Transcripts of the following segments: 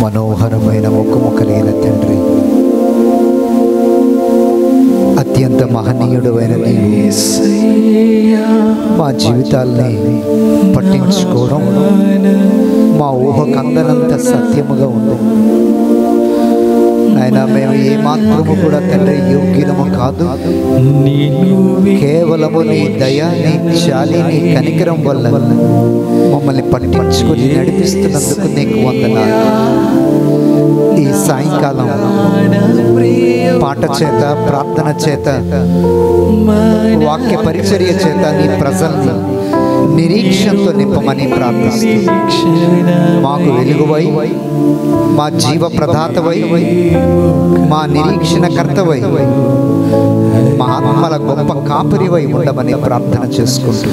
మనోహరమైన ముఖము కలిగిన తండ్రి, అత్యంత మహనీయుడైన నీవు మా జీవితాల్ని పట్టించుకోవడం మా ఊహకందనంత సత్యముగా ఉంది ఆయన. మేము ఏమాత్రము కూడా తండ్రి యోగ్యులము కాదు. కేవలము నీ దయ, నీ జాలి, నీ కనికరం వల్ల మమ్మల్ని పట్టించుకొని నడిపిస్తున్నందుకు నీకు వందనాలు. ఈ సాయంకాలం పాట చేత, ప్రార్థన చేత, వాక్య పరిచర్య చేత నీ ప్రజల్ని నిరీక్షణతో నింపమని ప్రార్థిస్తూ, మాకు వెలుగువై, మా జీవ ప్రదాతవై, మా నిరీక్షణకర్తవై, మా ఆత్మల గొప్ప కాపరివై ఉండమని ప్రార్థన చేసుకుంటూ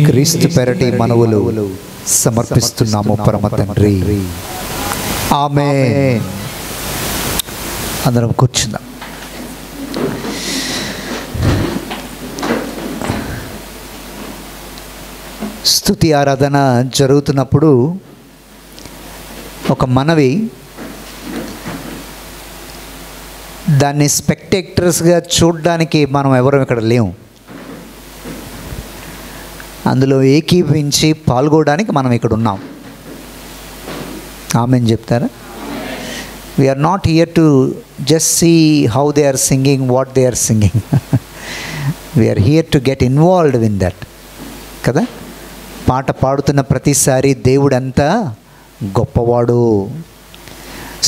క్రీస్తు పెరటి మనవులు సమర్పిస్తున్నాము పరమ తండ్రి. ఆమేన్. అందరం కూర్చుందాం. స్తుతి ఆరాధన జరుగుతున్నప్పుడు ఒక మనవి, దాన్ని స్పెక్టేటర్స్గా చూడడానికి మనం ఎవరు ఇక్కడ లేము. అందులో ఏకీభవించి పాల్గొనడానికి మనం ఇక్కడ ఉన్నాం. ఆమెన్ చెప్తారా? We are not here to just see how they are singing, what they are singing. We are here to get involved in that కదా. పాట పాడుతున్న ప్రతిసారి దేవుడు ఎంత గొప్పవాడు,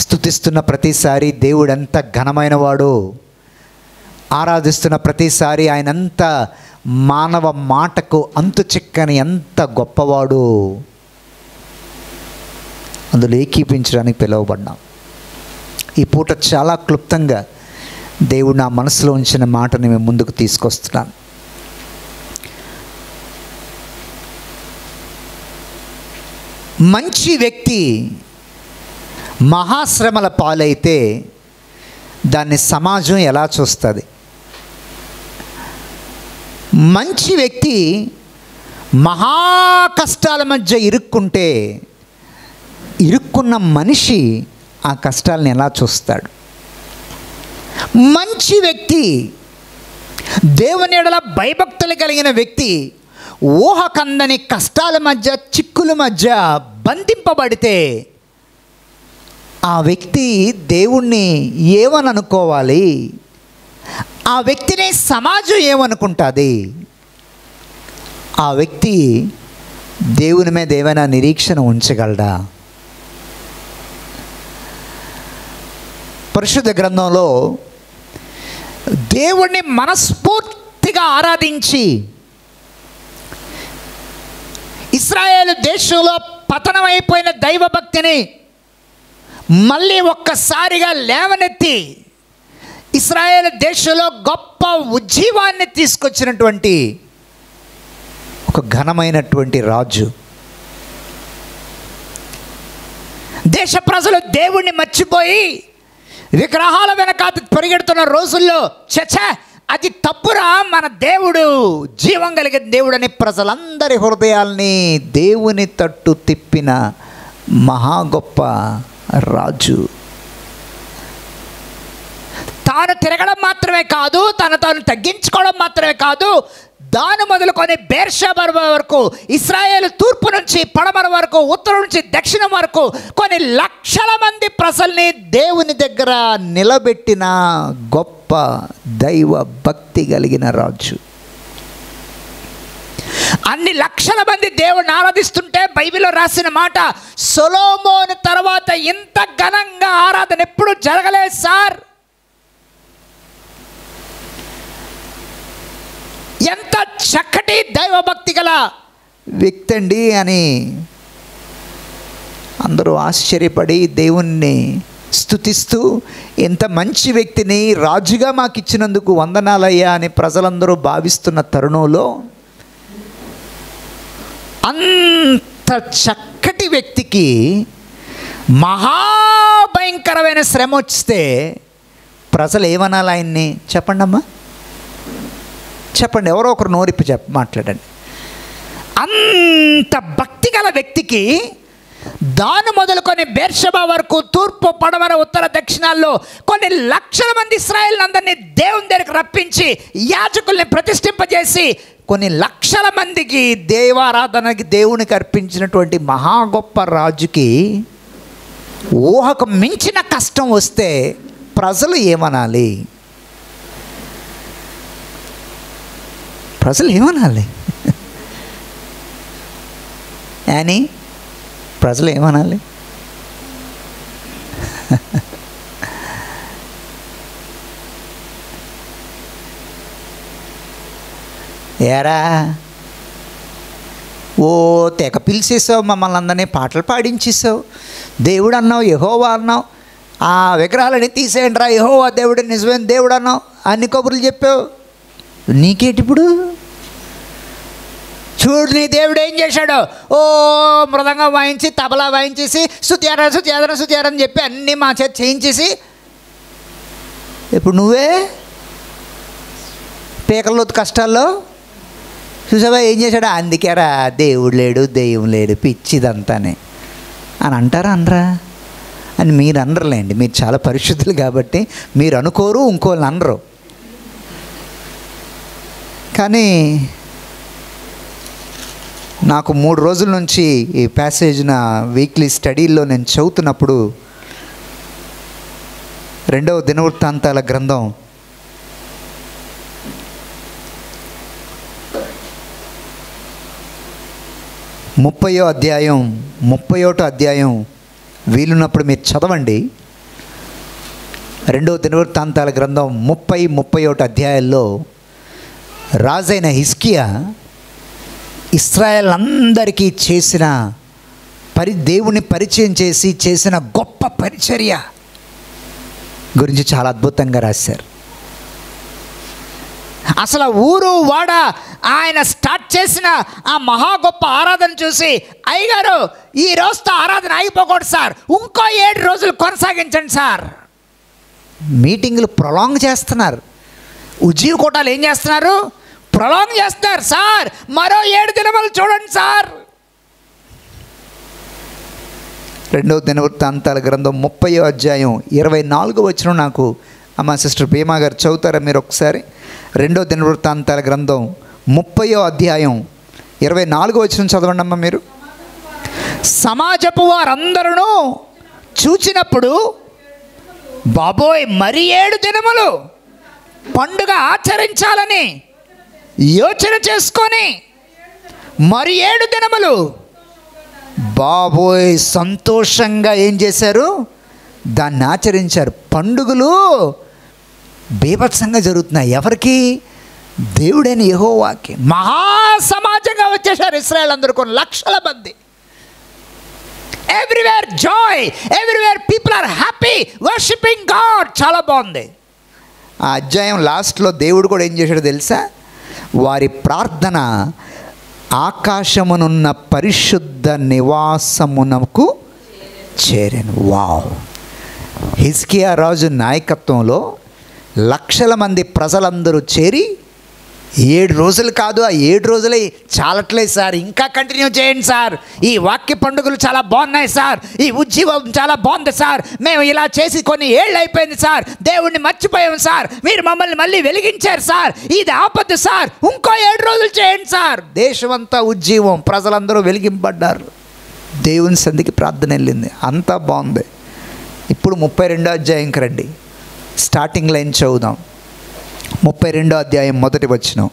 స్తుతిస్తున్న ప్రతిసారి దేవుడు ఎంత ఘనమైనవాడు, ఆరాధిస్తున్న ప్రతిసారి ఆయనంత మానవ మాటకు అంతు చిక్కని ఎంత గొప్పవాడు, అందులో ఏకీపించడానికి పిలువబడ్డాం. ఈ పూట చాలా క్లుప్తంగా దేవుడు నా మనసులో ఉంచిన మాటని మేము ముందుకు తీసుకొస్తున్నాను. మంచి వ్యక్తి మహాశ్రమల పాలైతే దాన్ని సమాజం ఎలా చూస్తుంది? మంచి వ్యక్తి మహా కష్టాల మధ్య ఇరుక్కుంటే ఇరుక్కున్న మనిషి ఆ కష్టాలను ఎలా చూస్తాడు? మంచి వ్యక్తి, దేవుని యెడల భయభక్తులు కలిగిన వ్యక్తి ఊహకందని కష్టాల మధ్య, చిక్కుల మధ్య బంధింపబడితే ఆ వ్యక్తి దేవుణ్ణి ఏమని అనుకోవాలి? ఆ వ్యక్తిని సమాజం ఏమనుకుంటుంది? ఆ వ్యక్తి దేవుని మీద ఏమైనా నిరీక్షణ ఉంచగలడా? పరిశుద్ధ గ్రంథంలో దేవుణ్ణి మనస్ఫూర్తిగా ఆరాధించి ఇశ్రాయేలు దేశంలో పతనమైపోయిన దైవభక్తిని మళ్ళీ ఒక్కసారిగా లేవనెత్తి ఇశ్రాయేలు దేశంలో గొప్ప ఉజ్జీవాన్ని తీసుకొచ్చినటువంటి ఒక ఘనమైనటువంటి రాజు. దేశ ప్రజలు దేవుణ్ణి మర్చిపోయి విగ్రహాల వెనక పరిగెడుతున్న రోజుల్లో చచ్చా అది తప్పురా, మన దేవుడు జీవం కలిగిన దేవుడని ప్రజలందరి హృదయాల్ని దేవుని తట్టు తిప్పిన మహా గొప్ప రాజు. తాను తిరగడం మాత్రమే కాదు, తాను తగ్గించుకోవడం మాత్రమే కాదు, దాని మొదలుకొని బేర్షెబా వరకు, ఇశ్రాయేలు తూర్పు నుంచి పడమర వరకు, ఉత్తరం నుంచి దక్షిణం వరకు కొన్ని లక్షల మంది ప్రజల్ని దేవుని దగ్గర నిలబెట్టిన గొప్ప దైవ భక్తి కలిగిన రాజు. అన్ని లక్షల మంది దేవుడిని ఆరాధిస్తుంటే బైబిల్లో రాసిన మాట, సొలొమోను తర్వాత ఇంత ఘనంగా ఆరాధన ఎప్పుడు జరగలేదు సార్, ఎంత చక్కటి దైవభక్తి గల వ్యక్తి అండి అని అందరూ ఆశ్చర్యపడి దేవుణ్ణి స్తుతిస్తూ, ఎంత మంచి వ్యక్తిని రాజుగా మాకు ఇచ్చినందుకు వందనాలయ్యా అని ప్రజలందరూ భావిస్తున్న తరుణంలో అంత చక్కటి వ్యక్తికి మహాభయంకరమైన శ్రమ వస్తే ప్రజలు ఏమనాలి ఆయన్ని? చెప్పండి అమ్మా, చెప్పండి, ఎవరో ఒకరు నోరిప్పి మాట్లాడండి. అంత భక్తి గల వ్యక్తికి దాను మొదలుకొని బేర్షెబా వరకు తూర్పు పడమర ఉత్తర దక్షిణాల్లో కొన్ని లక్షల మంది ఇశ్రాయేలు అందరినీ దేవుని దగ్గరికి రప్పించి యాజకుల్ని ప్రతిష్ఠింపజేసి కొన్ని లక్షల మందికి దేవారాధనకి దేవునికి అర్పించినటువంటి మహా గొప్ప రాజుకి ఊహకు మించిన కష్టం వస్తే ప్రజలు ఏమనాలి? ప్రజలు ఏమనాలి అని ప్రజలు ఏమనాలి? ఏరా ఓ తెగ పిలిచేసావు, మమ్మల్ని అందరినీ పాటలు పాడించేసావు, దేవుడు అన్నావు, యెహోవా అన్నావు, ఆ విగ్రహాలని తీసేయండి రా, యెహోవా దేవుడు నిజమైన దేవుడు అన్నావు, అన్ని కబుర్లు చెప్పావు. నీకేటి ఇప్పుడు? చూడు నీ దేవుడు ఏం చేశాడు, ఓ మృదంగం వాయించి తబలా వాయించేసి స్తుత్యారాధన స్తుత్యారాధన స్తుత్యారాధన అని చెప్పి అన్నీ మా చేత చేయించేసి ఇప్పుడు నువ్వే పీకల్లోతు కష్టాల్లో చూసావా ఏం చేశాడు? అందుకేరా దేవుడు లేడు, దెయ్యం లేడు, పిచ్చిదంతానే అని అంటారా అనరా? అని మీరు అనరులేండి, మీరు చాలా పరిశుద్ధులు కాబట్టి మీరు అనుకోరు, ఇంకోళ్ళు అనరు. కానీ నాకు 3 రోజుల నుంచి ఈ ప్యాసేజ్ నా వీక్లీ స్టడీల్లో నేను చదువుతున్నప్పుడు 2వ దినవృత్తాంతాల గ్రంథం 30వ అధ్యాయం 31వ అధ్యాయం వీలున్నప్పుడు మీరు చదవండి. 2వ దినవృత్తాంతాల గ్రంథం 30-31 అధ్యాయాల్లో రాజైన హిజ్కియా ఇశ్రాయేల్ అందరికీ చేసిన దేవుని పరిచయం చేసి చేసిన గొప్ప పరిచర్య గురించి చాలా అద్భుతంగా రాశారు. అసలు ఊరు వాడ ఆయన స్టార్ట్ చేసిన ఆ మహా గొప్ప ఆరాధన చూసి, అయ్యగారు ఈ రోజుతో ఆరాధన ఆగిపోకూడదు సార్, ఇంకో 7 రోజులు కొనసాగించండి సార్. మీటింగులు ప్రొలాంగ్ చేస్తున్నారు. ఉజ్జీవ కూటాలు ఏం చేస్తున్నారు? ప్రొలాంగ్ చేస్తున్నారు. సార్ మరో 7 దినములు చూడండి సార్. 2వ దినవృత్తాంతాల గ్రంథం 30వ అధ్యాయం 24వ వచనం నాకు అమ్మ సిస్టర్ భీమా గారు చదువుతారా మీరు ఒకసారి? 2వ దినవృత్తాంతాల గ్రంథం 30వ అధ్యాయం 24వ వచనం చదవండి అమ్మ మీరు. సమాజపు వారందరూ చూచినప్పుడు, బాబోయ్ మరి 7 దినములు పండుగ ఆచరించాలని యోచన చేసుకొని మరి 7 దినములు బాబోయ్ సంతోషంగా ఏం చేశారు? దాన్ని ఆచరించారు. పండుగలు బీభత్సంగా జరుగుతున్నాయి. ఎవరికి? దేవుడైన యెహోవాకి. మహాసమాజంగా వచ్చేసారు ఇశ్రాయేల్ అందరూ, కొన్ని లక్షల మంది. Everywhere joy, everywhere people are happy worshipping God. చాలా బాగుంది. ఆ అధ్యాయం లాస్ట్లో దేవుడు కూడా ఏం చేశాడో తెలుసా? వారి ప్రార్థన ఆకాశమునున్న పరిశుద్ధ నివాసమునకు చేరెను. వావ్! హిజ్కియా రాజు నాయకత్వంలో లక్షల మంది ప్రజలందరూ చేరి 7 రోజులు కాదు, ఆ 7 రోజులే చాలట్లేదు సార్, ఇంకా కంటిన్యూ చేయండి సార్, ఈ వాక్య పండుగలు చాలా బాగున్నాయి సార్, ఈ ఉజ్జీవం చాలా బాగుంది సార్, మేము ఇలా చేసి కొన్ని ఏళ్ళు అయిపోయింది సార్, దేవుణ్ణి మర్చిపోయాము సార్, మీరు మమ్మల్ని మళ్ళీ వెలిగించారు సార్, ఇది ఆపద్దు సార్, ఇంకో 7 రోజులు చేయండి సార్. దేశమంతా ఉజ్జీవం, ప్రజలందరూ వెలిగింపడ్డారు. దేవుని సంధికి ప్రార్థన వెళ్ళింది, అంతా బాగుంది. ఇప్పుడు 32వ అధ్యాయంకి రండి. స్టార్టింగ్ లైన్ చదువుదాం. 32వ అధ్యాయం 1వ వచనం.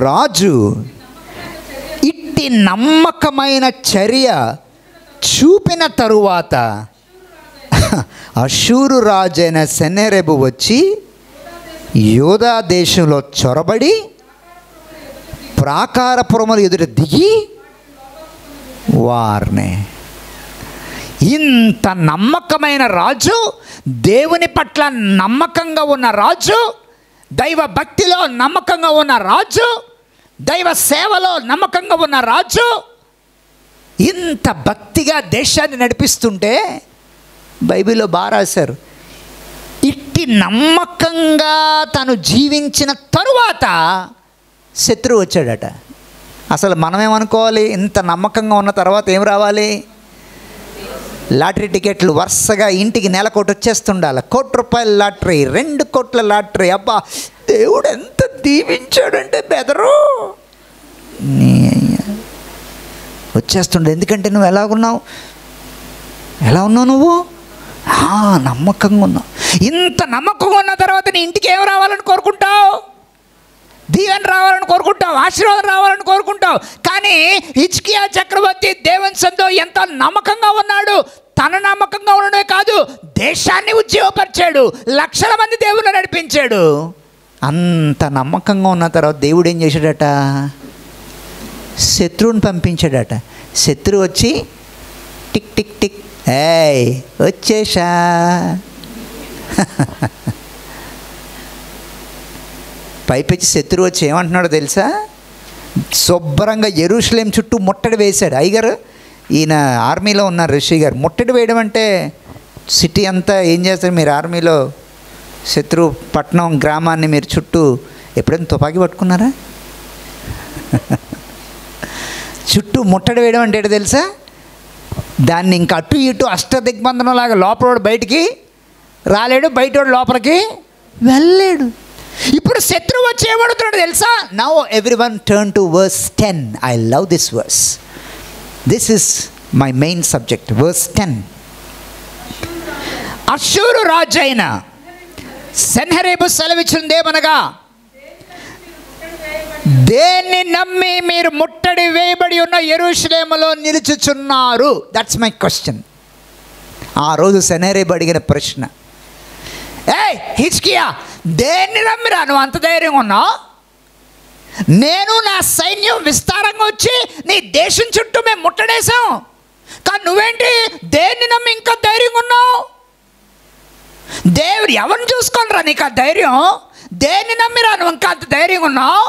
రాజు ఇట్టి నమ్మకమైన చర్య చూపిన తరువాత అషూరు రాజైన సెనెరెబు వచ్చి యూదా దేశంలో చొరబడి ప్రాకారపురముల ఎదుట దిగి వారిని. ఇంత నమ్మకమైన రాజు, దేవుని పట్ల నమ్మకంగా ఉన్న రాజు, దైవ భక్తిలో నమ్మకంగా ఉన్న రాజు, దైవ సేవలో నమ్మకంగా ఉన్న రాజు, ఇంత భక్తిగా దేశాన్ని నడిపిస్తుంటే బైబిల్లో బాగా రాశారు. ఇట్టి నమ్మకంగా తను జీవించిన తరువాత శత్రువు వచ్చాడట. అసలు మనమేమనుకోవాలి? ఇంత నమ్మకంగా ఉన్న తర్వాత ఏం రావాలి? లాటరీ టికెట్లు వరుసగా ఇంటికి నెలకోటి వచ్చేస్తుండాలి. ₹1,00,00,000 లాటరీ, 2 కోట్ల లాటరీ. అబ్బా, దేవుడు ఎంత దీవించాడంటే బెదరు వచ్చేస్తుండే. ఎందుకంటే నువ్వు ఎలా ఉన్నావు నువ్వు నమ్మకంగా ఉన్నావు. ఇంత నమ్మకంగా ఉన్న తర్వాత నీ ఇంటికి ఏం రావాలని కోరుకుంటావు? దీవెన రావాలని కోరుకుంటావు, ఆశీర్వాదం రావాలని కోరుకుంటావు. కానీ హిజ్కియా చక్రవర్తి దేవుని సందో ఎంత నమ్మకంగా ఉన్నాడు. తన నమ్మకంగా ఉండడమే కాదు, దేశాన్ని ఉజ్జీవపరిచాడు, లక్షల మంది దేవుని నడిపించాడు. అంత నమ్మకంగా ఉన్న తర్వాత దేవుడు ఏం చేశాడట? శత్రువుని పంపించాడట. శత్రువు వచ్చి టిక్ టిక్ టిక్, ఏయ్ వచ్చేసా. పైపెచ్చి శత్రువు వచ్చి ఏమంటున్నాడో తెలుసా? శుభ్రంగా యెరూషలేం చుట్టూ ముట్టడి వేశాడు. అయ్యగారు, ఈయన ఆర్మీలో ఉన్నారు, రిషి గారు. ముట్టడి వేయడం అంటే సిటీ అంతా ఏం చేస్తారు మీరు ఆర్మీలో? శత్రు పట్టణం గ్రామాన్ని మీరు చుట్టూ ఎప్పుడైనా తుపాకీ పట్టుకున్నారా? చుట్టూ ముట్టడి వేయడం అంటే ఏంటో తెలుసా? దాన్ని ఇంకా అటు ఇటు అష్టదిగ్బంధనం లాగా లోపల బయటికి రాలేడు, బయట లోపలికి వెళ్ళలేడు. ఇప్పుడు శత్రువు వచ్చి ఏమడుతున్నాడు తెలుసా? Now everyone turn to verse 10. I love this verse. This is my main subject. Verse 10. అష్షూరు రాజు అయిన సెన్హెరీబు సెలవిచ్చిందేమనగా, దేన్ని నమ్మి మీరు ముట్టడి వేయబడి ఉన్న యెరూషలేములో నిలుచుచున్నారు? That's my question. ఆ రోజు సెన్హెరీబు అడిగిన ప్రశ్న, ఏయ్ హిజ్కియా, దేన్ని నమ్మిరా నువ్వు అంత ధైర్యంగా ఉన్నావు? నేను నా సైన్యం విస్తారంగా వచ్చి నీ దేశం చుట్టూ మేము ముట్టడేశాం, కానీ నువ్వేంటి దేన్ని నమ్మి ఇంకా ధైర్యంగా ఉన్నావు? దేవుడు ఎవరిని చూసుకోనరా నీకు ఆ ధైర్యం? దేన్ని నమ్మిరా నువ్వు ఇంకా అంత ధైర్యంగా ఉన్నావు?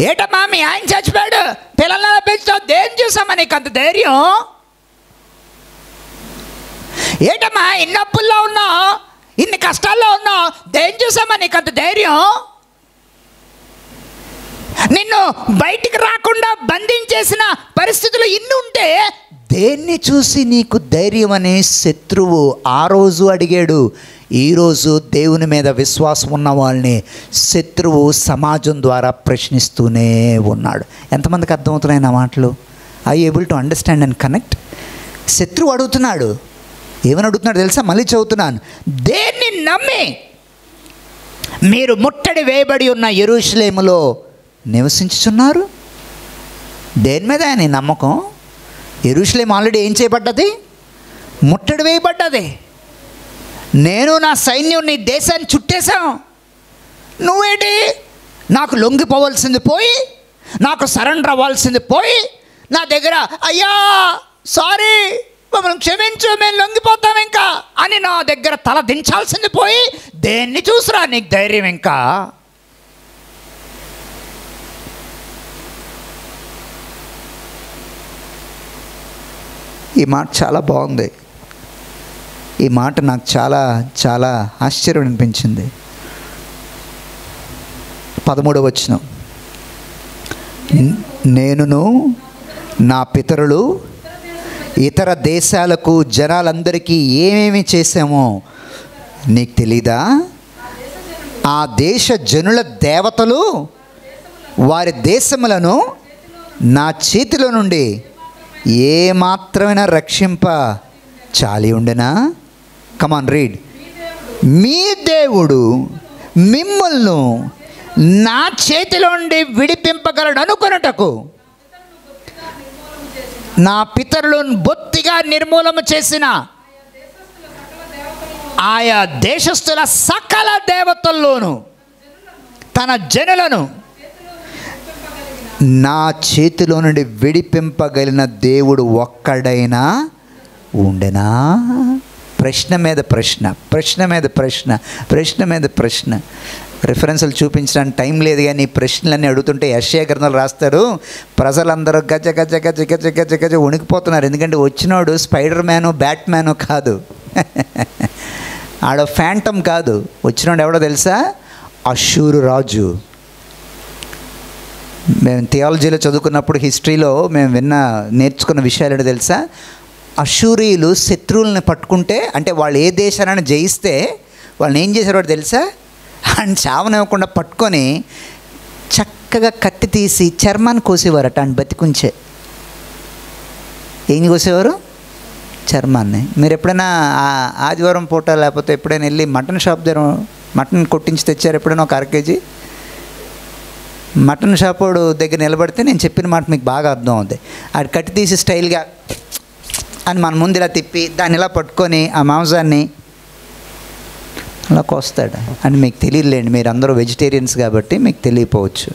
ఏటమ్మా మీ ఆయన చచ్చిపోయాడు, పిల్లల పెంచుతావు, దేన్ని చూసామా నీకు అంత ధైర్యం? ఏటమ్మా ఇన్ని అప్పుల్లో ఉన్నావు, ఇన్ని కష్టాల్లో ఉన్నావు, దేన్ని చూసామా నీకు అంత ధైర్యం? నిన్ను బయటికి రాకుండా బంధించేసిన పరిస్థితులు ఇన్ని ఉంటే దేన్ని చూసి నీకు ధైర్యం అనే శత్రువు ఆ రోజు అడిగాడు. ఈరోజు దేవుని మీద విశ్వాసం ఉన్న వాళ్ళని శత్రువు సమాజం ద్వారా ప్రశ్నిస్తూనే ఉన్నాడు. ఎంతమందికి అర్థమవుతున్నాయి నా మాటలు? I able to understand and connect? శత్రువు అడుగుతున్నాడు. ఏమని అడుగుతున్నాడు తెలుసా? మళ్ళీ చదువుతున్నాను. దేన్ని నమ్మి మీరు ముట్టడి వేయబడి ఉన్న యెరూషలేములో నివసించుచున్నారు? దేని మీద నీ నమ్మకం? యెరూషలేం ఆల్రెడీ ఏం చేయబడ్డది? ముట్టడి వేయబడ్డది. నేను నా సైన్యం నీ దేశాన్ని చుట్టేశాం. నువ్వేంటి నాకు లొంగిపోవాల్సింది పోయి, నాకు సరెండర్ అవ్వాల్సింది పోయి, నా దగ్గర అయ్యా సారీ మమ్మల్ని క్షమించు మేము లొంగిపోతాం ఇంకా అని నా దగ్గర తల దించాల్సింది పోయి, దేన్ని చూసిరా నీకు ధైర్యం? ఇంకా ఈ మాట చాలా బాగుంది. ఈ మాట నాకు చాలా చాలా ఆశ్చర్యం అనిపించింది. 13వ వచనం, నేనును నా పితరులు ఇతర దేశాలకు జనాలందరికీ ఏమేమి చేశామో నీకు తెలీదా? ఆ దేశ జనుల దేవతలు వారి దేశములను నా చేతిలో నుండి ఏమాత్రమైనా రక్షింప చాలి ఉండెనా? కమాన్ రీడ్. మీ దేవుడు మిమ్మల్ని నా చేతిలో నుండి విడిపింపగలడు అనుకొనుటకు నా పితరులను బొత్తిగా నిర్మూలన చేసిన ఆయా దేశస్థుల సకల దేవతల్లోనూ తన జనులను నా చేతిలో నుండి విడిపింపగలిగిన దేవుడు ఒక్కడైనా ఉండెనా? ప్రశ్న మీద ప్రశ్న, ప్రశ్న మీద ప్రశ్న, ప్రశ్న మీద ప్రశ్న. రిఫరెన్సులు చూపించడానికి టైం లేదు, కానీ ప్రశ్నలన్నీ అడుగుతుంటే యెషయా గ్రంథాలు రాస్తారు. ప్రజలందరూ గజ గజ గజ గజ గజ గజ వణికిపోతున్నారు. ఎందుకంటే వచ్చినోడు స్పైడర్ మ్యాను బ్యాట్మ్యాను కాదు, ఆడ ఫ్యాంటమ్ కాదు. వచ్చినోడు ఎవడో తెలుసా? అష్షూరు రాజు. మేము థియాలజీలో చదువుకున్నప్పుడు, హిస్టరీలో మేము నేర్చుకున్న విషయాలు ఏంటో తెలుసా? అష్షూరీయులు శత్రువులను పట్టుకుంటే, అంటే వాళ్ళు ఏ దేశాన్ని జయిస్తే వాళ్ళని ఏం చేసేవాడు తెలుసా? ఆయన చావనివ్వకుండా పట్టుకొని చక్కగా కత్తి తీసి చర్మాన్ని కోసేవారట. ఆయన బతికుంచే ఏం కోసేవారు? చర్మాన్ని. మీరు ఎప్పుడైనా ఆదివారం పూట లేకపోతే ఎప్పుడైనా వెళ్ళి మటన్ షాప్ దగ్గర మటన్ కొట్టించి తెచ్చారు ఎప్పుడైనా? ఒక 1/2 kg మటన్ షాప్ వాడు దగ్గర నిలబడితే నేను చెప్పిన మాట మీకు బాగా అర్థం అవుతుంది. అది కట్టి తీసి స్టైల్గా అని మన ముందు ఇలా తిప్పి దాన్ని ఇలా పట్టుకొని ఆ మాంసాన్ని అలా కోస్తాడు అని మీకు తెలియలేండి. మీరు అందరూ వెజిటేరియన్స్ కాబట్టి మీకు తెలియపోవచ్చు.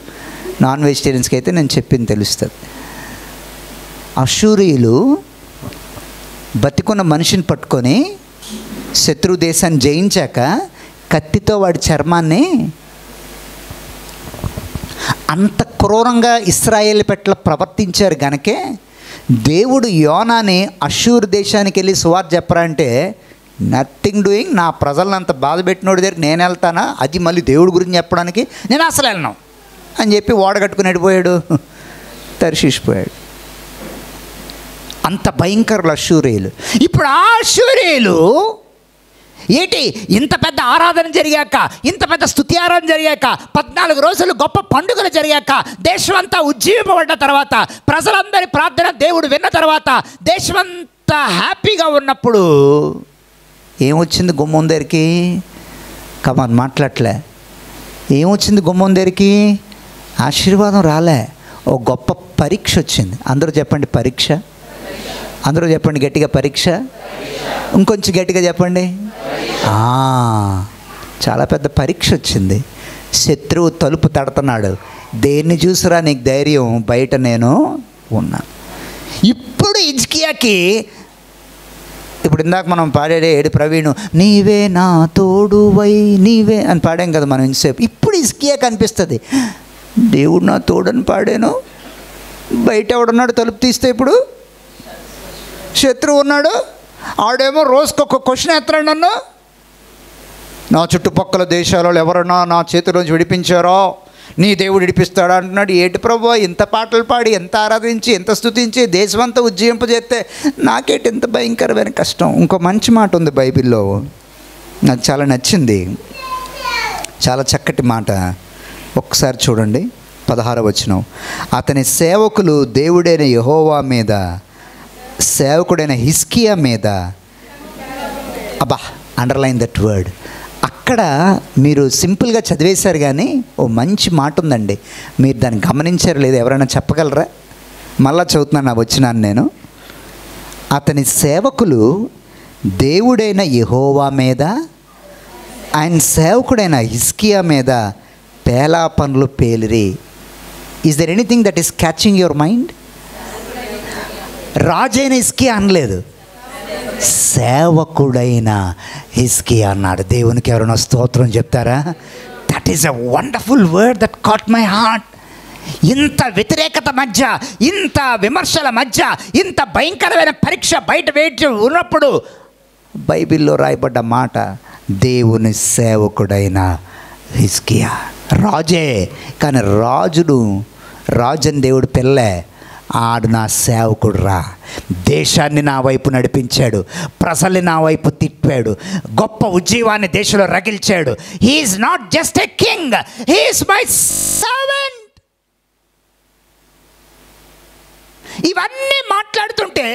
నాన్ వెజిటేరియన్స్కి అయితే నేను చెప్పింది తెలుస్తుంది. అష్షూరీయులు బతికున్న మనిషిని పట్టుకొని శత్రు దేశాన్ని జయించాక కత్తితో వాడి చర్మాన్ని, అంత క్రూరంగా ఇశ్రాయేలు పట్ల ప్రవర్తించారు గనకే దేవుడు యోనాని అష్షూరు దేశానికి వెళ్ళి సువార్త చెప్పరా అంటే, నథింగ్ డూయింగ్, నా ప్రజలను అంత బాధ పెట్టినోడి దగ్గర నేను వెళ్తానా, అది మళ్ళీ దేవుడి గురించి చెప్పడానికి నేను అసలు వెళ్ళను అని చెప్పి ఓడగట్టుకుని వెళ్ళిపోయాడు, తర్షీషిపోయాడు. అంత భయంకరులు అష్షూరీయులు. ఇప్పుడు ఆ అష్షూరీయులు ఏంటి, ఇంత పెద్ద ఆరాధన జరిగాక, ఇంత పెద్ద స్తుతి ఆరాధన జరిగాక, 14 రోజులు గొప్ప పండుగలు జరిగాక, దేశమంతా ఉజ్జీవింపబడ్డ తర్వాత, ప్రజలందరి ప్రార్థన దేవుడు విన్న తర్వాత, దేశమంతా హ్యాపీగా ఉన్నప్పుడు ఏమొచ్చింది గుమ్మం దగ్గరికి? కమాన్ మాట్లాడలే. ఏమొచ్చింది గుమ్మం దగ్గరికి? ఆశీర్వాదం రాలే, ఓ గొప్ప పరీక్ష వచ్చింది. అందరూ చెప్పండి పరీక్ష. అందరూ చెప్పండి గట్టిగా పరీక్ష. ఇంకొంచెం గట్టిగా చెప్పండి. చాలా పెద్ద పరీక్ష వచ్చింది. శత్రువు తలుపు తడుతున్నాడు. దేన్ని చూసిరా నీకు ధైర్యం, బయట నేను ఉన్నా. ఇప్పుడు హిజ్కియాకి, ఇప్పుడు ఇందాక మనం పాడే ఏడు ప్రవీణు, నీవే నా తోడువై నీవే అని పాడాం కదా మనం ఇంతసేపు. ఇప్పుడు హిజ్కియాకి అనిపిస్తుంది, దేవుడు నా తోడని పాడాను, బయట ఎవడున్నాడు తలుపు తీస్తే? ఇప్పుడు శత్రువు ఉన్నాడు, ఆడేమో రోజుకొక క్వశ్చన్ ఎత్తాడు నన్ను, నా చుట్టుపక్కల దేశాలలో ఎవరన్నా నా చేతిలోంచి విడిపించారో నీ దేవుడు విడిపిస్తాడా అంటున్నాడు. ఏటి ప్రభు, ఎంత పాటలు పాడి, ఎంత ఆరాధించి, ఎంత స్తుతించి దేశమంతా ఉజ్జీవింపజేస్తే నాకేటి ఎంత భయంకరమైన కష్టం. ఇంకో మంచి మాట ఉంది బైబిల్లో, నాకు చాలా నచ్చింది, చాలా చక్కటి మాట. ఒక్కసారి చూడండి 16వ వచనం. అతని సేవకులు దేవుడైన యెహోవా మీద, సేవకుడైన హిజ్కియా మీద, అబ్బా అండర్లైన్ దట్ వర్డ్. అక్కడ మీరు సింపుల్గా చదివేశారు కానీ ఓ మంచి మాట ఉందండి, మీరు దాన్ని గమనించారు లేదు? ఎవరైనా చెప్పగలరా? మళ్ళా చదువుతున్నాను, వచ్చినాను నేను. అతని సేవకులు దేవుడైన యెహోవా మీద, ఆయన సేవకుడైన హిజ్కియా మీద పేలా పనులు పేలిరి. Is there anything that is catching your mind? రాజైన హిజ్కియా అనలేదు, సేవకుడైన హిజ్కియా అన్నాడు. దేవునికి ఎవరైనా స్తోత్రం చెప్తారా? That is a wonderful word that caught my heart. ఇంత వ్యతిరేకత మధ్య, ఇంత విమర్శల మధ్య, ఇంత భయంకరమైన పరీక్ష బయట వేచి ఉన్నప్పుడు బైబిల్లో రాయబడ్డ మాట, దేవుని సేవకుడైన హిజ్కియా. రాజే కానీ రాజుని దేవుడు పిల్లే, ఆడు నా సేవకుడు రా, దేశాన్ని నా వైపు నడిపించాడు, ప్రజల్ని నా వైపు తిప్పాడు, గొప్ప ఉజ్జీవాన్ని దేశంలో రగిల్చాడు. He's not just a king, he's my servant. ఇవన్నీ మాట్లాడుతుంటే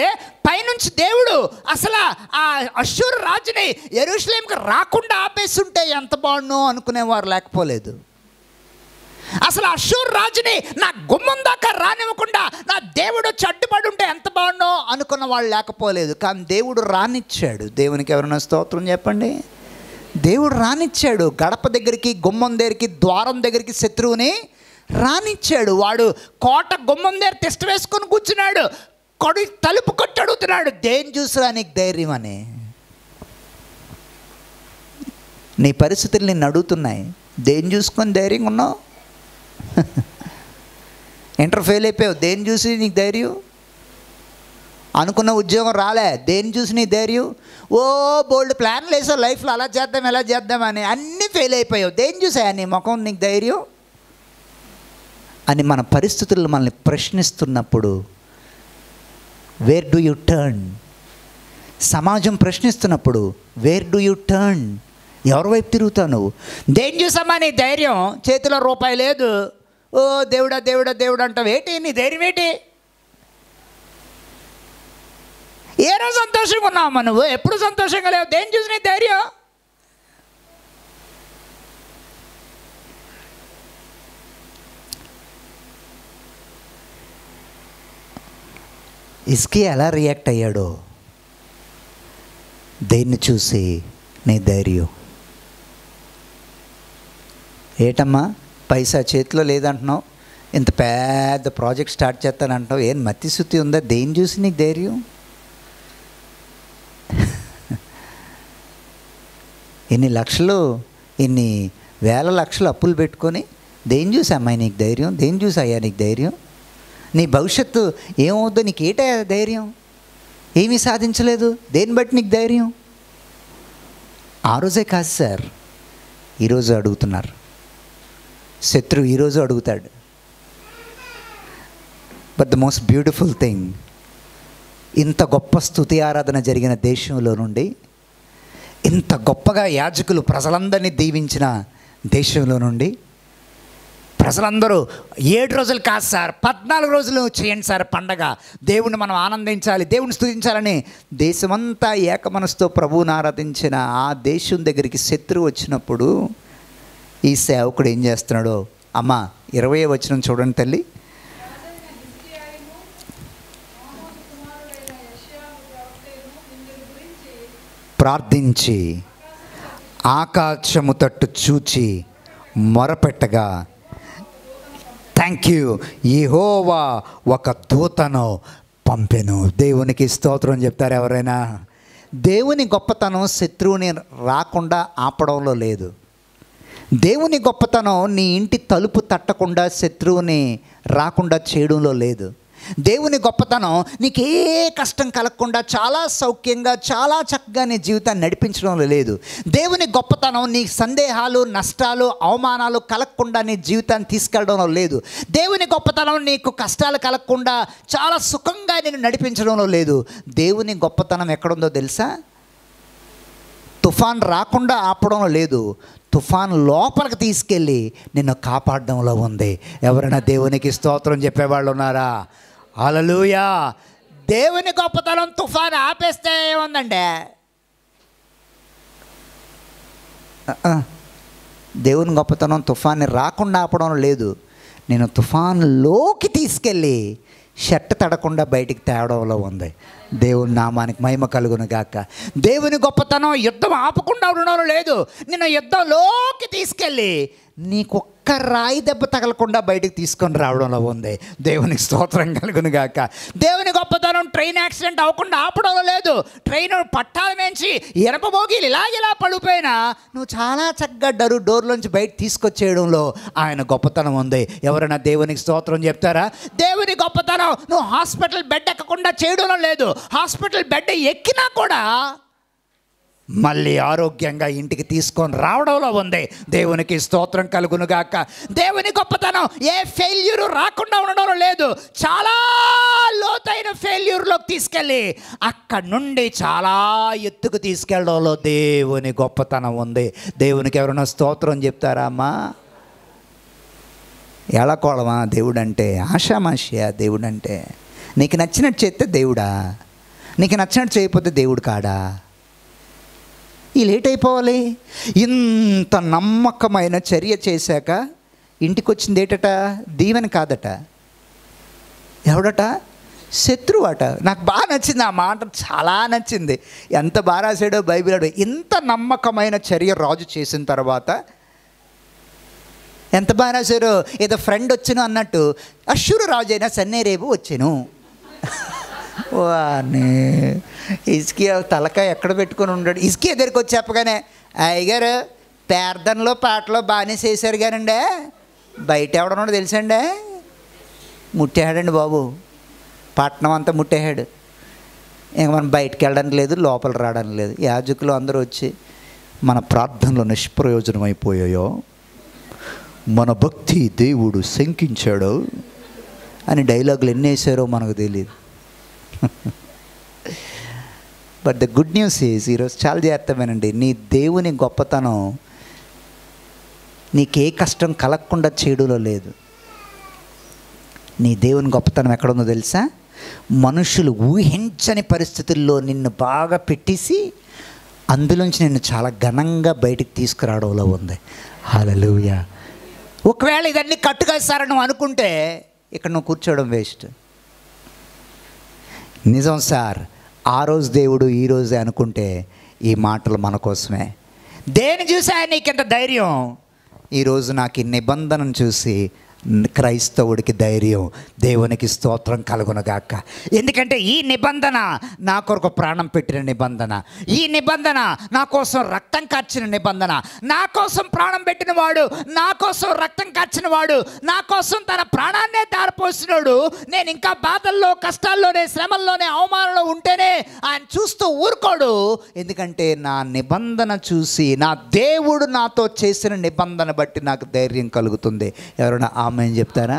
పైనుంచి దేవుడు అసలు ఆ అష్షూరు రాజుని యెరూషలేంకి రాకుండా ఆపేస్తుంటే ఎంత బాగుండు అనుకునేవారు లేకపోలేదు. అసలు అష్షూరు రాజుని నా గుమ్మం దాకా రానివ్వకుండా నా దేవుడు వచ్చి అడ్డుపడి ఉంటే ఎంత బాగుండో అనుకున్న వాళ్ళు లేకపోలేదు. కానీ దేవుడు రానిచ్చాడు. దేవునికి ఎవరైనా స్తోత్రం చెప్పండి. దేవుడు రానిచ్చాడు. గడప దగ్గరికి, గుమ్మం దగ్గరికి, ద్వారం దగ్గరికి శత్రువుని రానిచ్చాడు. వాడు కోట గుమ్మం దగ్గర తిష్ట వేసుకొని కూర్చున్నాడు, తలుపు కొట్టి అడుగుతున్నాడు, దేని చూసిరా నీకు ధైర్యం అని. నీ పరిస్థితులు నిన్ను అడుగుతున్నాయి, దేని చూసుకొని ధైర్యంగా ఉన్నావు? ఇంటర్ ఫెయిల్ అయిపోయావు, దేని చూసి నీకు ధైర్యం? అనుకున్న ఉద్యోగం రాలే, దేని చూసి నీ ధైర్యం? ఓ బోల్డ్ ప్లాన్లు వేసావు లైఫ్లో, అలా చేద్దాం ఎలా చేద్దామని, అన్నీ ఫెయిల్ అయిపోయావు, దేని చూసాయా నీ ముఖం నీకు ధైర్యం? అని మన పరిస్థితులు మనల్ని ప్రశ్నిస్తున్నప్పుడు వేర్ డు యు టర్న్? సమాజం ప్రశ్నిస్తున్నప్పుడు వేర్ డు యు టర్న్? ఎవరి వైపు తిరుగుతావు నువ్వు? దేని చూసమ్మా నీ ధైర్యం? చేతిలో రూపాయి లేదు, ఓ దేవుడా దేవుడా దేవుడు అంటావు, ఏంటి నీ ధైర్యం ఏంటి? ఏ రోజు సంతోషంగా ఉన్నావమ్మా నువ్వు? ఎప్పుడు సంతోషంగా లేవు. దేని చూసి నీ ధైర్యం? హిజ్కియా ఎలా రియాక్ట్ అయ్యాడో దేన్ని చూసి నీ ధైర్యం? ఏటమ్మా పైసా చేతిలో లేదంటున్నావు, ఇంత పెద్ద ప్రాజెక్ట్ స్టార్ట్ చేస్తానంటావు, ఏం మతి శుద్ధి ఉందా? దేన్ని చూసి నీకు ధైర్యం? ఇన్ని లక్షలు, ఇన్ని వేల లక్షలు అప్పులు పెట్టుకొని దేన్ని చూసి అమ్మాయి నీకు ధైర్యం? దేన్ని చూసి అయ్యా నీకు ధైర్యం? నీ భవిష్యత్తు ఏమవుద్దో నీకు ఏటా ధైర్యం? ఏమీ సాధించలేదు, దేన్ని బట్టి నీకు ధైర్యం? ఆ రోజే కాదు సార్, ఈరోజు అడుగుతున్నారు. శత్రువు ఈరోజు అడుగుతాడు. But the most beautiful thing, ఇంత గొప్ప స్తుతి ఆరాధన జరిగిన దేశంలో నుండి, ఇంత గొప్పగా యాజకులు ప్రజలందరినీ దీవించిన దేశంలో నుండి, ప్రజలందరూ 7 రోజులు కాదు సార్, 14 రోజులు చేయండి సార్ పండగ, దేవుణ్ణి మనం ఆనందించాలి, దేవుని స్తుతించాలని దేశమంతా ఏకమనసుతో ప్రభువుని ఆరాధించిన ఆ దేశం దగ్గరికి శత్రువు వచ్చినప్పుడు ఈ సేవకుడు ఏం చేస్తున్నాడో అమ్మ 20వ వచనం చూడండి తల్లి. ప్రార్థించి ఆకాశము తట్టు చూచి మొరపెట్టగా, థ్యాంక్ యూ, యెహోవా ఒక దూతను పంపెను. దేవునికి స్తోత్రం చెప్తారు ఎవరైనా? దేవుని గొప్పతనం శత్రువుని రాకుండా ఆపడంలో లేదు. దేవుని గొప్పతనం నీ ఇంటి తలుపు తట్టకుండా శత్రువుని రాకుండా చేయడంలో లేదు. దేవుని గొప్పతనం నీకే కష్టం కలగకుండా చాలా సౌఖ్యంగా చాలా చక్కగా నీ జీవితాన్ని నడిపించడంలో లేదు. దేవుని గొప్పతనం నీ సందేహాలు, నష్టాలు, అవమానాలు కలగకుండా నీ జీవితాన్ని తీసుకెళ్ళడంలో లేదు. దేవుని గొప్పతనం నీకు కష్టాలు కలగకుండా చాలా సుఖంగా నేను నడిపించడంలో లేదు. దేవుని గొప్పతనం ఎక్కడుందో తెలుసా? తుఫాన్ రాకుండా ఆపడంలో లేదు, తుఫాన్ లోపలికి తీసుకెళ్ళి నిన్ను కాపాడడంలో ఉంది. ఎవరైనా దేవునికి స్తోత్రం చెప్పేవాళ్ళు ఉన్నారా? హల్లెలూయా. దేవుని గొప్పతనం తుఫాన్ ఆపేస్తే ఏముందండి? దేవుని గొప్పతనం తుఫాన్ని రాకుండా ఆపడం లేదు, నేను తుఫాన్లోకి తీసుకెళ్ళి షర్ట్ తడకుండా బయటికి తేవడంలో ఉంది. దేవుని నామానికి మహిమ కలుగును గాక. దేవుని గొప్పతనం యుద్ధం ఆపకుండా ఉండడంలో లేదు, నిన్ను యుద్ధంలోకి తీసుకెళ్ళి నీకు ఒక్క రాయి దెబ్బ తగలకుండా బయటికి తీసుకొని రావడంలో ఉంది. దేవునికి స్తోత్రం కలుగును గాక. దేవుని గొప్పతనం ట్రైన్ యాక్సిడెంట్ అవ్వకుండా ఆపడంలో లేదు, ట్రైన్ పట్టాల మేంచి ఎరప బోగీలు ఇలా పడిపోయినా నువ్వు చాలా చక్కగా డోర్లోంచి బయట తీసుకొచ్చేయడంలో ఆయన గొప్పతనం ఉంది. ఎవరైనా దేవునికి స్తోత్రం చెప్తారా? దేవుని గొప్పతనం నువ్వు హాస్పిటల్ బెడ్ ఎక్కకుండా చేయడంలో లేదు, హాస్పిటల్ బెడ్ ఎక్కినా కూడా మళ్ళీ ఆరోగ్యంగా ఇంటికి తీసుకొని రావడంలో ఉంది. దేవునికి స్తోత్రం కలుగును గాక. దేవుని గొప్పతనం ఏ ఫెయిల్యూరు రాకుండా ఉండడంలో లేదు, చాలా లోతైన ఫెయిల్యూర్లోకి తీసుకెళ్ళి అక్కడి నుండి చాలా ఎత్తుకు తీసుకెళ్ళడంలో దేవుని గొప్పతనం ఉంది. దేవునికి ఎవరైనా స్తోత్రం చెప్తారా అమ్మా? ఎలాకోళమా దేవుడంటే? ఆషామాషియా దేవుడంటే? నీకు నచ్చినట్టు చేస్తే దేవుడా, నీకు నచ్చినట్టు చేయకపోతే దేవుడు కాడా? ఈ లేట్ అయిపోవాలి. ఇంత నమ్మకమైన చర్య చేశాక ఇంటికి వచ్చింది ఏటట? దీవెన కాదట. ఎవడట? శత్రువు అట. నాకు బాగా నచ్చింది ఆ మాట, చాలా నచ్చింది. ఎంత బాగా రాశాడో బైబిల్. ఇంత నమ్మకమైన చర్య రాజు చేసిన తర్వాత ఎంత బాగా రాశారో. ఏదో ఫ్రెండ్ వచ్చాను అన్నట్టు అశ్షూరు రాజు అయినా సన్నేరేపు వచ్చాను. వాని హిజ్కియా తలకాయ ఎక్కడ పెట్టుకొని ఉన్నాడు? హిజ్కియా దగ్గరికి వచ్చి చెప్పగానే, అయ్యగారు ప్రార్థనలో పాటలో బాగానే చేశారు కానండి, బయట ఎవడన్నాడో తెలుసండి? ముట్టేహాడండి బాబు, పట్నం అంతా ముట్టేహాడు. ఇంక మనం బయటికి వెళ్ళడానికి లేదు, లోపల రావడానికి లేదు. యాజకులు అందరూ వచ్చి మన ప్రార్థనలో నిష్ప్రయోజనం అయిపోయాయో, మన భక్తి దేవుడు శంకించాడు అని డైలాగులు ఎన్ని వేసారో మనకు తెలియదు. But the good news is, ఈరోజు చాలా జాగ్రత్తమేనండి, నీ దేవుని గొప్పతనం నీకే కష్టం కలగకుండా చేయడంలో లేదు. నీ దేవుని గొప్పతనం ఎక్కడుందో తెలుసా? మనుషులు ఊహించని పరిస్థితుల్లో నిన్ను బాగా పెట్టేసి అందులోంచి నిన్ను చాలా ఘనంగా బయటికి తీసుకురావడంలో ఉంది. హల్లెలూయా. ఒకవేళ ఇదన్నీ కట్టుగా సార్ నువ్వు అనుకుంటే ఇక్కడ నువ్వు కూర్చోవడం వేస్ట్. నిజం సార్, ఆ రోజు దేవుడు ఈ రోజే అనుకుంటే ఈ మాటలు మన కోసమే. దేని చూసా నీకింత ధైర్యం? ఈరోజు నాకు ఈ నిబంధనను చూసి క్రైస్తవుడికి ధైర్యం. దేవునికి స్తోత్రం కలుగునుగాక. ఎందుకంటే ఈ నిబంధన నా కొరకు ప్రాణం పెట్టిన నిబంధన, ఈ నిబంధన నా కోసం రక్తం కార్చిన నిబంధన. నా కోసం ప్రాణం పెట్టిన వాడు, నా కోసం రక్తం కార్చిన వాడు, నా కోసం తన ప్రాణాన్నే దారిపోసినాడు. నేను ఇంకా బాధల్లో, కష్టాల్లోనే, శ్రమల్లోనే, అవమానంలో ఉంటేనే ఆయన చూస్తూ ఊరుకోడు. ఎందుకంటే నా నిబంధన చూసి, నా దేవుడు నాతో చేసిన నిబంధన బట్టి నాకు ధైర్యం కలుగుతుంది. ఎవరైనా ఆమేన్ చెప్తారా?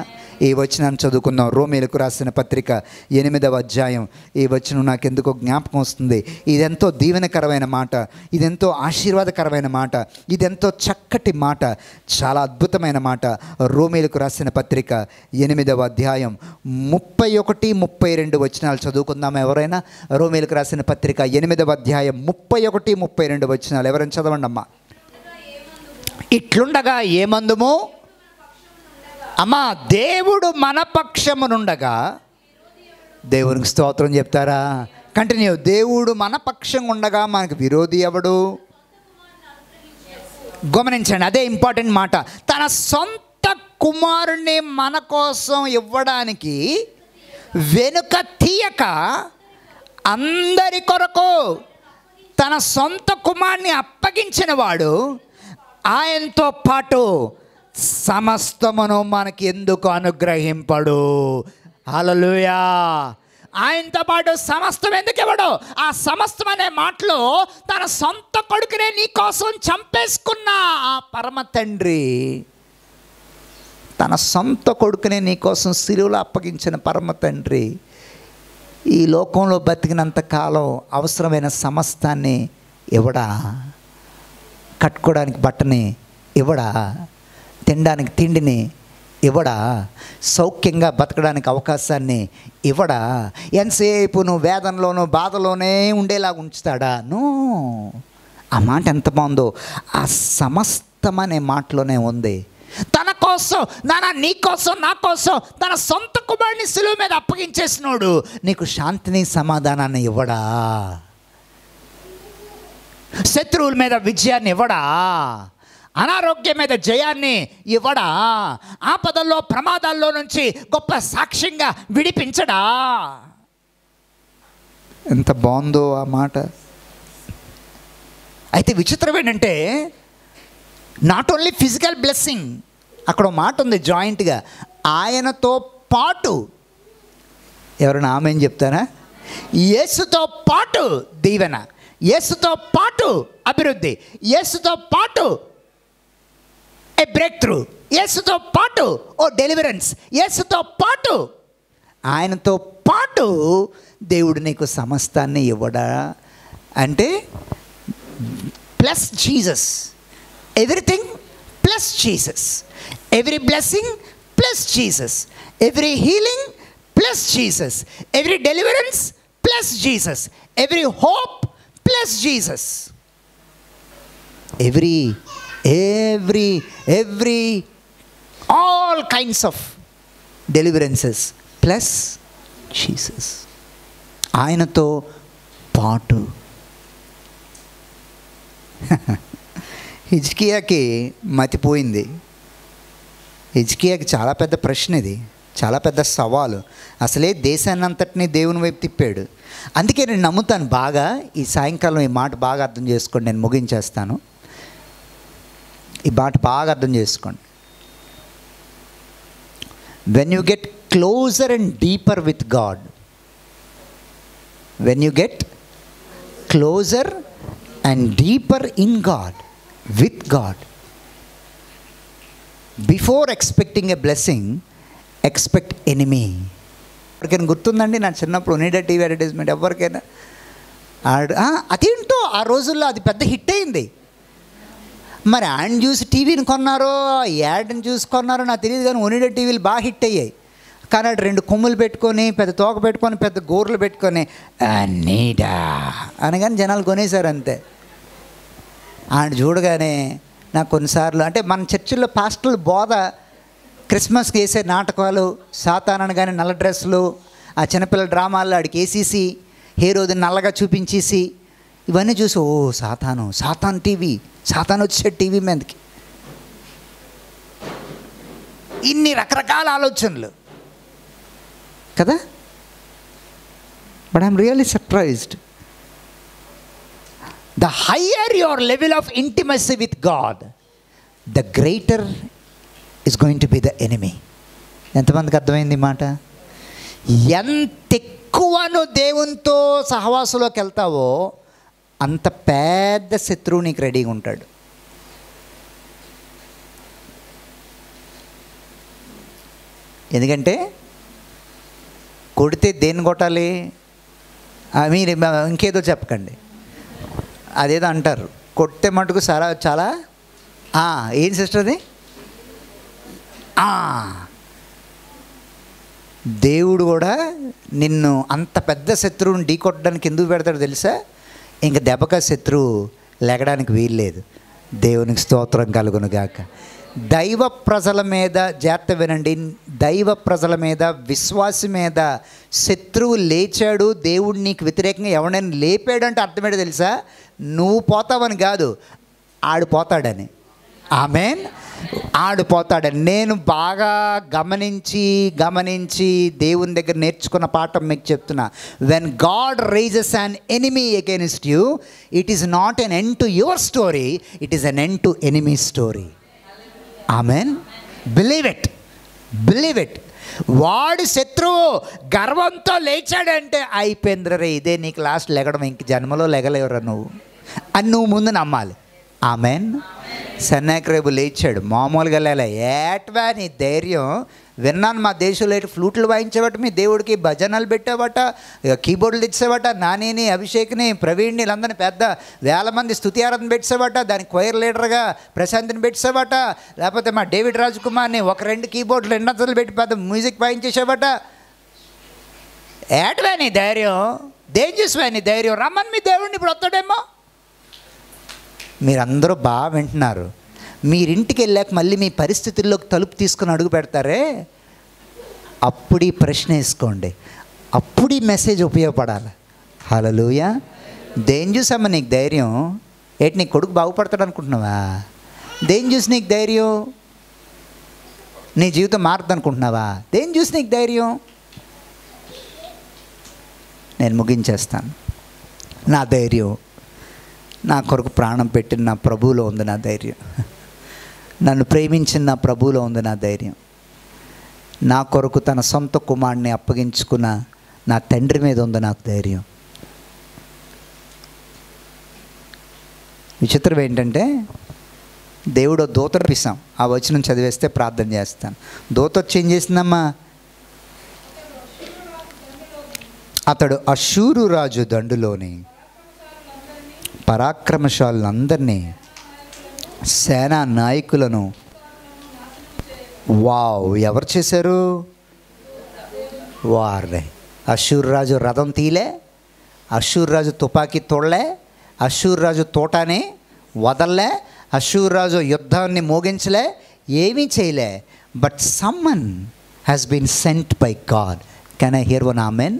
ఈ వచనాన్ని చదువుకుందాం. రోమీయులకు రాసిన పత్రిక 8వ అధ్యాయం. ఈ వచనం నాకు ఎందుకో జ్ఞాపకం వస్తుంది. ఇదెంతో దీవెనకరమైన మాట, ఇదెంతో ఆశీర్వాదకరమైన మాట, ఇదెంతో చక్కటి మాట, చాలా అద్భుతమైన మాట. రోమీయులకు రాసిన పత్రిక 8వ అధ్యాయం 31, 32 వచనాలు చదువుకుందాం. ఎవరైనా రోమీయులకు రాసిన పత్రిక 8వ అధ్యాయం 31, 32 వచనాలు ఎవరైనా చదవండి అమ్మా. ఇట్లుండగా ఏమందుము, అమ్మా దేవుడు మన పక్షమునుండగా, దేవునికి స్తోత్రం చెప్తారా? కంటిన్యూ. దేవుడు మన పక్షం ఉండగా మనకు విరోధి ఎవడు? గమనించండి, అదే ఇంపార్టెంట్ మాట. తన సొంత కుమారుణ్ణి మన కోసం ఇవ్వడానికి వెనుక తీయక అందరి కొరకు తన సొంత కుమారుని అప్పగించిన వాడు ఆయనతో పాటు సమస్తమును మనకి ఎందుకు అనుగ్రహింపడు? హల్లెలూయా. ఆయనతో పాటు సమస్తం ఎందుకు ఇవ్వడు? ఆ సమస్తం అనే మాటలో తన సొంత కొడుకునే నీ కోసం చంపేసుకున్న ఆ పరమ తండ్రి, తన సొంత కొడుకునే నీ కోసం సిలువలో అప్పగించిన పరమ తండ్రి, ఈ లోకంలో బతికినంత కాలం అవసరమైన సమస్తాన్ని ఇవ్వడా? కట్టుకోవడానికి బట్టని ఇవ్వడా? తినడానికి తిండిని ఇవ్వడా? సౌఖ్యంగా బతకడానికి అవకాశాన్ని ఇవ్వడా? ఎంతసేపు నువ్వు వేదనలోనూ బాధలోనే ఉండేలాగా ఉంచుతాడా? నో. ఆ మాట ఎంత బాగుందో. ఆ సమస్తం అనే మాటలోనే ఉంది. తన కోసం, నీ కోసం, నా కోసం తన సొంత కుమారుని సిలువ మీద అప్పగించేసినోడు నీకు శాంతిని, సమాధానాన్ని ఇవ్వడా? శత్రువుల మీద విజయాన్ని ఇవ్వడా? అనారోగ్యం మీద జయాన్ని ఇవ్వడా? ఆపదల్లో, ప్రమాదాల్లో నుంచి గొప్ప సాక్ష్యంగా విడిపించడా? ఎంత బాగుందో ఆ మాట. అయితే విచిత్రం ఏంటంటే, నాట్ ఓన్లీ ఫిజికల్ బ్లెస్సింగ్, అక్కడ మాట ఉంది జాయింట్గా, ఆయనతో పాటు. ఎవరైనా ఆమేన్ చెప్తారా? యేసుతో పాటు దీవెన, యేసుతో పాటు అభివృద్ధి, యేసుతో పాటు ఏ బ్రేక్ త్రూ, యేసుతో పాటు ఓ డెలివరెన్స్, యేసుతో పాటు, ఆయనతో పాటు దేవుడు నీకు సమస్తాన్ని ఇవ్వడా? అంటే plus Jesus, everything plus Jesus, every blessing plus Jesus, every healing plus Jesus, every deliverance plus Jesus, every hope plus Jesus, every all kinds of deliverances plus Jesus. ఆయనతో పాటు. హిజ్కియాకి మతిపోయింది. హిజ్కియాకి చాలా పెద్ద ప్రశ్న ఇది, చాలా పెద్ద సవాలు. అసలే దేశాన్ని అంతటినీ దేవుని వైపు తిప్పాడు. అందుకే నేను నమ్ముతాను బాగా, ఈ సాయంకాలం ఈ మాట బాగా అర్థం చేసుకోండి. నేను ముగించేస్తాను. ఈ మాట బాగా అర్థం చేసుకోండి. When you get closer and deeper with God, when you get closer and deeper in God, with God, before expecting a blessing expect enemy. ఎవరికైనా గుర్తుందండి నా చిన్నప్పుడు ఒనిడా టీవీ అడ్వర్టైజ్మెంట్? ఎవరికైనా అదేంటో ఆ రోజుల్లో అది పెద్ద హిట్ అయింది. మరి ఆయన చూసి టీవీని కొన్నారో యాడ్ని చూసి కొన్నారో నాకు తెలియదు, కానీ ఒనిడా టీవీలు బాగా హిట్ అయ్యాయి. కానీ అటు 2 కొమ్ములు పెట్టుకొని, పెద్ద తోక పెట్టుకొని, పెద్ద గోర్లు పెట్టుకొని నీడా అనగానే జనాలు కొనేశారు అంతే. ఆయన చూడగానే నాకు కొన్నిసార్లు అంటే మన చర్చిల్లో పాస్టర్లు బోధ, క్రిస్మస్కి వేసే నాటకాలు, సాతాన్ అనగానే నల్ల డ్రెస్సులు, ఆ చిన్నపిల్లల డ్రామాల్లో ఆడికి వేసేసి హీరోది నల్లగా చూపించేసి ఇవన్నీ చూసి ఓ సాతాన్ టీవీ, సాతాన్ వచ్చేసాడు టీవీ మీదకి. ఇన్ని రకరకాల ఆలోచనలు కదా. But I'm really surprised. The higher your level of intimacy with God, the greater is going to be the enemy. ఎంతమందికి అర్థమైంది మాట? ఎంత ఎక్కువ నువ్వు దేవునితో సహవాసంలోకి వెళ్తావో అంత పెద్ద శత్రువు నీకు రెడీగా ఉంటాడు. ఎందుకంటే కొడితే దేన్ని కొట్టాలి? మీరు ఇంకేదో చెప్పకండి, అదేదో అంటారు, కొట్టే మటుకు చాలా ఏం సిస్టర్ అది? దేవుడు కూడా నిన్ను అంత పెద్ద శత్రువుని ఢీ కొట్టడానికి ఎందుకు పెడతాడు తెలుసా? ఇంక దెబ్బక శత్రువు లెగడానికి వీల్లేదు. దేవునికి స్తోత్రం కలుగును గాక. దైవ ప్రజల మీద, జాగ్రత్త వినండి, దైవ ప్రజల మీద, విశ్వాసి మీద శత్రువు లేచాడు, దేవుడు నీకు వ్యతిరేకంగా ఎవడైనా లేపాడంటే అర్థమేంటో తెలుసా? నువ్వు పోతావని కాదు, ఆడు పోతాడని. ఆమేన్. ఆడు పోతాడని. నేను బాగా గమనించి దేవుని దగ్గర నేర్చుకున్న పాఠం మీకు చెప్తున్నా. When God raises an enemy against you, it is not an end to your story, it is an end to enemy story. Amen. Believe it. వాడు శత్రువు గర్వంతో లేచాడంటే అయిపోయిందిరే, ఇదే నీకు లాస్ట్ లెగడం, ఇంక జన్మలో లెగలేవురా నువ్వు అని నువ్వు ముందు నమ్మాలి. ఆమెన్. సన్నాక్రేబు లేచాడు, మామూలుగా లేలే. ఏట్వా నీ ధైర్యం? విన్నాను మా దేశంలో ఫ్లూట్లు వాయించేవాట, మీ దేవుడికి భజనలు పెట్టేవాట, కీబోర్డులు తెచ్చేవాట, నానిని, అభిషేక్ని, ప్రవీణ్ని, వీళ్ళందరినీ పెద్ద 1000 మంది స్తుతి ఆరాధన పెట్టేవాట, దానికి క్వైర్ లీడర్గా ప్రశాంత్ని పెట్టేవాట, లేకపోతే మా డేవిడ్ రాజ్ కుమార్ని 1-2 కీబోర్డులు 2 పెట్టి పెద్ద మ్యూజిక్ వాయించేసేవాట. ఏట్వా నీ ధైర్యం? దేని చూసివా నీ ధైర్యం? రమ్మని మీ దేవుడిని ఇప్పుడు వస్తాడేమో. మీరందరూ బాగా వింటున్నారు. మీరింటికి వెళ్ళాక మళ్ళీ మీ పరిస్థితుల్లోకి తలుపు తీసుకుని అడుగు పెడతారే, అప్పుడు ఈ ప్రశ్న వేసుకోండి, అప్పుడు ఈ మెసేజ్ ఉపయోగపడాలి. హల్లెలూయా. దేని చూసమ్మా నీకు ధైర్యం? ఏంటి నీ కొడుకు బాగుపడతాడు అనుకుంటున్నావా? దేని చూసి నీకు ధైర్యం? నీ జీవితం మారుతుంది అనుకుంటున్నావా? దేని చూసి నీకు ధైర్యం? నేను ముగించేస్తాను. నా ధైర్యం నా కొరకు ప్రాణం పెట్టిన నా ప్రభువులో ఉంది. నా ధైర్యం నన్ను ప్రేమించిన నా ప్రభువులో ఉంది. నా ధైర్యం నా కొరకు తన సొంత కుమారుడిని అప్పగించుకున్న నా తండ్రి మీద ఉంది నాకు ధైర్యం. విచిత్రం ఏంటంటే దేవుడు దూత పిస్తాం, ఆ వచనం చదివేస్తే ప్రార్థన చేస్తాను. దూత వచ్చి ఏం చేసిందమ్మా? అతడు అష్షూరు రాజు దండులోని పరాక్రమశాలందరినీ, సేనా నాయకులను, ఎవరు చేశారు? వారే. అష్షూరు రాజు రథం తీలే, అష్షూరు రాజు తుపాకీ తోడలే, అష్షూరు రాజు తోటాని వదల్లే, అష్షూరు రాజు యుద్ధాన్ని మోగించలే, ఏమీ చేయలే. But someone has been sent by God. Can I hear one amen?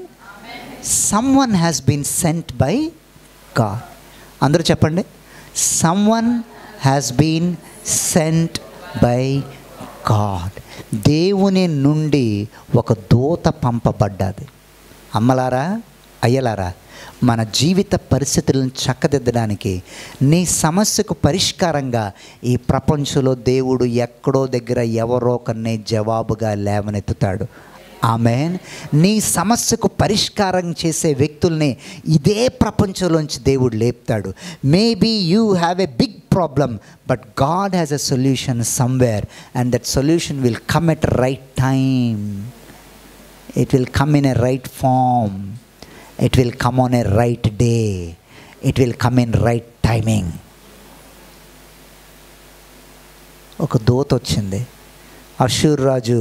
Someone has been sent by God. అందరూ చెప్పండి, someone has been sent by God. దేవుని నుండి ఒక దూత పంపబడ్డది. అమ్మలారా, అయ్యలారా, మన జీవిత పరిస్థితులను చక్కదిద్దడానికి, నీ సమస్యకు పరిష్కారంగా ఈ ప్రపంచంలో దేవుడు ఎక్కడో దగ్గర ఎవరో ఒకరిని జవాబుగా లేవనెత్తుతాడు. ఆమెన్. నీ సమస్యకు పరిష్కారం చేసే వ్యక్తుల్ని ఇదే ప్రపంచంలోంచి దేవుడు లేపుతాడు. Maybe you have a big problem, but God has a solution somewhere, and that solution will come at right time. It will come in a right form. It will come on a right day. It will come in right timing. ఒక దూత వచ్చింది. అష్షూరు రాజు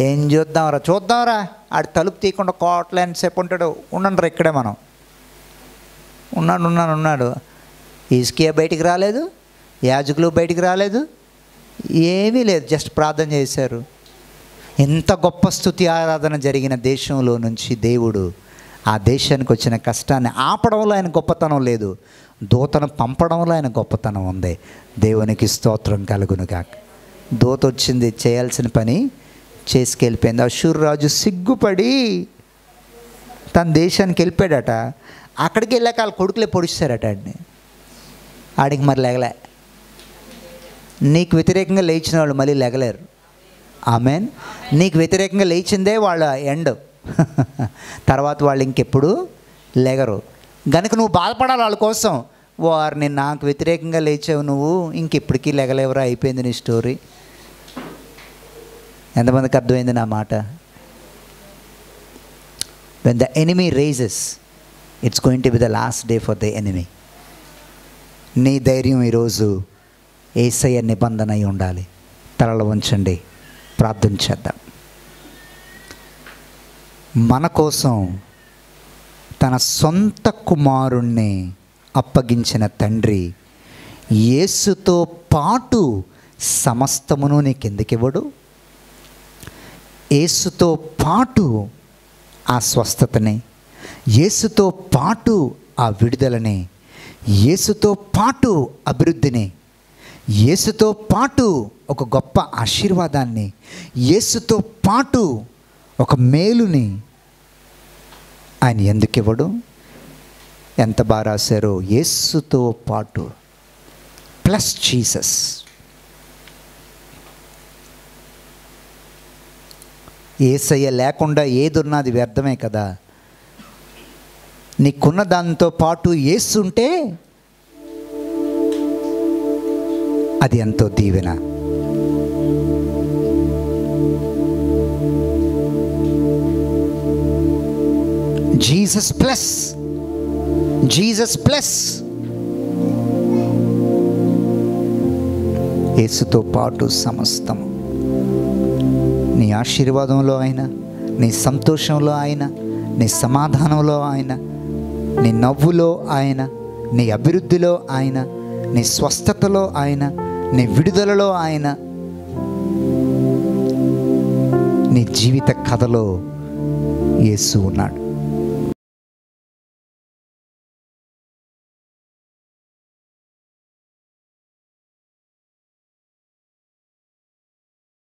ఏం చూద్దాంరా ఆడు తలుపు తీయకుండా కోట్లని సేపు ఉంటాడు. ఉండండి ఇక్కడే మనం. ఉన్నాడు. హిజ్కియా బయటికి రాలేదు, యాజకులు బయటికి రాలేదు, ఏమీ లేదు. జస్ట్ ప్రార్థన చేశారు. ఎంత గొప్ప స్తుతి ఆరాధన జరిగిన దేశంలో నుంచి దేవుడు ఆ దేశానికి వచ్చిన కష్టాన్ని ఆపడంలో ఆయన గొప్పతనం లేదు, దూతను పంపడంలో ఆయన గొప్పతనం ఉంది. దేవునికి స్తోత్రం కలుగును గాక. దూత వచ్చింది, చేయాల్సిన పని చేసుకెళ్ళిపోయింది. అష్షూరు రాజు సిగ్గుపడి తన దేశానికి వెళ్ళిపోయాడట. అక్కడికి వెళ్ళాక వాళ్ళ కొడుకులే పొడిచారట అండి. ఆడికి మరి లెగలే. నీకు వ్యతిరేకంగా లేచిన వాళ్ళు మళ్ళీ లెగలేరు. ఆమెన్. నీకు వ్యతిరేకంగా లేచిందే వాళ్ళ ఎండ్. తర్వాత వాళ్ళు ఇంకెప్పుడు లెగరు. గనుక నువ్వు బాధపడాలి వాళ్ళ కోసం. వారిని నాకు వ్యతిరేకంగా లేచావు నువ్వు, ఇంకెప్పటికీ లెగలేవరా, అయిపోయింది నీ స్టోరీ. ఎంతమందికి అర్థమైంది నా మాట? When the enemy raises, it's going to be the last day for the enemy. నీ ధైర్యం ఈరోజు యేసయ్య నిబంధన అయి ఉండాలి. తలలు వంచండి, ప్రార్థన చేద్దాం. మన కోసం తన సొంత కుమారుణ్ణి అప్పగించిన తండ్రి యేసుతో పాటు సమస్తమును నీకెందుకివ్వడు? యేసుతో పాటు ఆ స్వస్థతని, యేసుతో పాటు ఆ విడుదలని, యేసుతో పాటు అభివృద్ధిని, యేసుతో పాటు ఒక గొప్ప ఆశీర్వాదాన్ని, యేసుతో పాటు ఒక మేలుని ఆయన ఎందుకు ఇవ్వడు? ఎంత బాగా రాశారో, యేసుతో పాటు ప్లస్ జీసస్. యేసయ్య లేకుండా ఏదున్నది వ్యర్థమే కదా. నీకున్న దాంతో పాటు యేసు ఉంటే అది ఎంతో దీవెన. Jesus plus, Jesus plus. యేసుతో పాటు సమస్తము. నీ ఆశీర్వాదంలో ఆయన, నీ సంతోషంలో ఆయన, నీ సమాధానంలో ఆయన, నీ నవ్వులో ఆయన, నీ అభివృద్ధిలో ఆయన, నీ స్వస్థతలో ఆయన, నీ విడుదలలో ఆయన, నీ జీవిత కథలో యేసు ఉన్నాడు.